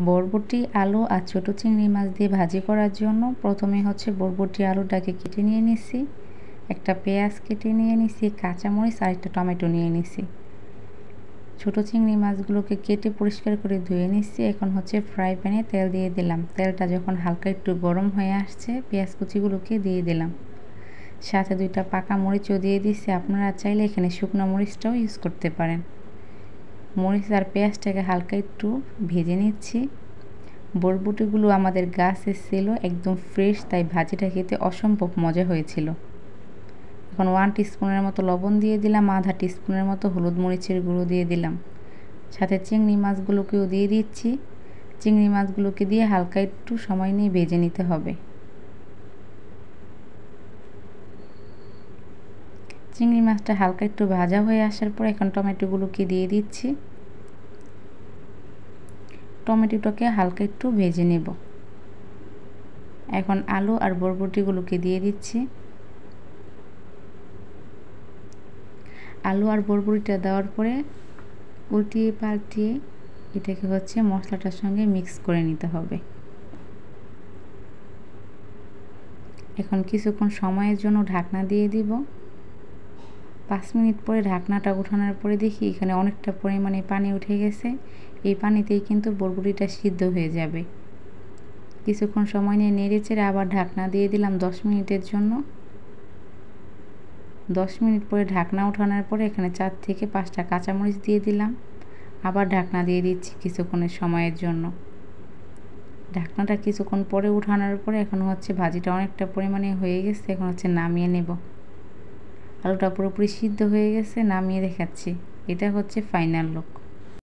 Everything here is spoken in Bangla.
বরবটি, আলু আর ছোট চিংড়ি মাছ দিয়ে ভাজি করার জন্য প্রথমে হচ্ছে বরবটি আলুটাকে কেটে নিয়ে নিছি, একটা পেঁয়াজ কেটে নিয়ে নিছি, কাঁচামরিচ আর একটা টমেটো নিয়ে নিছি। ছোট চিংড়ি মাছগুলোকে কেটে পরিষ্কার করে ধুয়ে নিচ্ছি। এখন হচ্ছে ফ্রাই প্যানে তেল দিয়ে দিলাম। তেলটা যখন হালকা একটু গরম হয়ে আসছে, পেঁয়াজ কুচিগুলোকে দিয়ে দিলাম। সাথে 2টা পাকা মরিচও দিয়ে দিচ্ছি। আপনারা চাইলে এখানে শুকনো মরিচটাও ইউজ করতে পারেন। মরিচ আর পেঁয়াজটাকে হালকা একটু ভেজে নিচ্ছি। বরবটিগুলো আমাদের গাছে ছিল, একদম ফ্রেশ, তাই ভাজিটা খেতে অসম্ভব মজা হয়েছিল। এখন 1 টিস্পুনের মতো লবণ দিয়ে দিলাম, আধা টিস্পুনের মতো হলুদ মরিচের গুঁড়ো দিয়ে দিলাম। সাথে চিংড়ি মাছগুলোকেও দিয়ে দিচ্ছি। চিংড়ি মাছগুলোকে দিয়ে হালকা একটু সময় নিয়ে ভেজে নিতে হবে। চিংড়ি মাছটা হালকা একটু ভাজা হয়ে আসার পর এখন টমেটোগুলোকে দিয়ে দিচ্ছি। টমেটোটাকে হালকা একটু ভেজে নেব। এখন আলু আর বরবটিগুলোকে দিয়ে দিচ্ছি। আলু আর বরবটিটা দেওয়ার পরে উল্টিয়ে পাল্টিয়ে এটাকে হচ্ছে মশলাটার সঙ্গে মিক্স করে নিতে হবে। এখন কিছুক্ষণ সময়ের জন্য ঢাকনা দিয়ে দিব। 5 মিনিট পরে ঢাকনাটা উঠানোর পরে দেখি এখানে অনেকটা পরিমাণে পানি উঠে গেছে। এই পানিতেই কিন্তু বরবটিটা সিদ্ধ হয়ে যাবে। কিছুক্ষণ সময় নিয়ে নেড়েচেড়ে আবার ঢাকনা দিয়ে দিলাম 10 মিনিটের জন্য। 10 মিনিট পরে ঢাকনা উঠানোর পরে এখানে 4 থেকে 5টা কাঁচামরিচ দিয়ে দিলাম। আবার ঢাকনা দিয়ে দিচ্ছি কিছুক্ষণের সময়ের জন্য। ঢাকনাটা কিছুক্ষণ পরে উঠানোর পরে এখন হচ্ছে ভাজিটা অনেকটা পরিমাণে হয়ে গেছে। এখন হচ্ছে নামিয়ে নেব। আলুটা পুরোপুরি সিদ্ধ হয়ে গেছে, নামিয়ে দেখাচ্ছি। এটা হচ্ছে ফাইনাল লুক।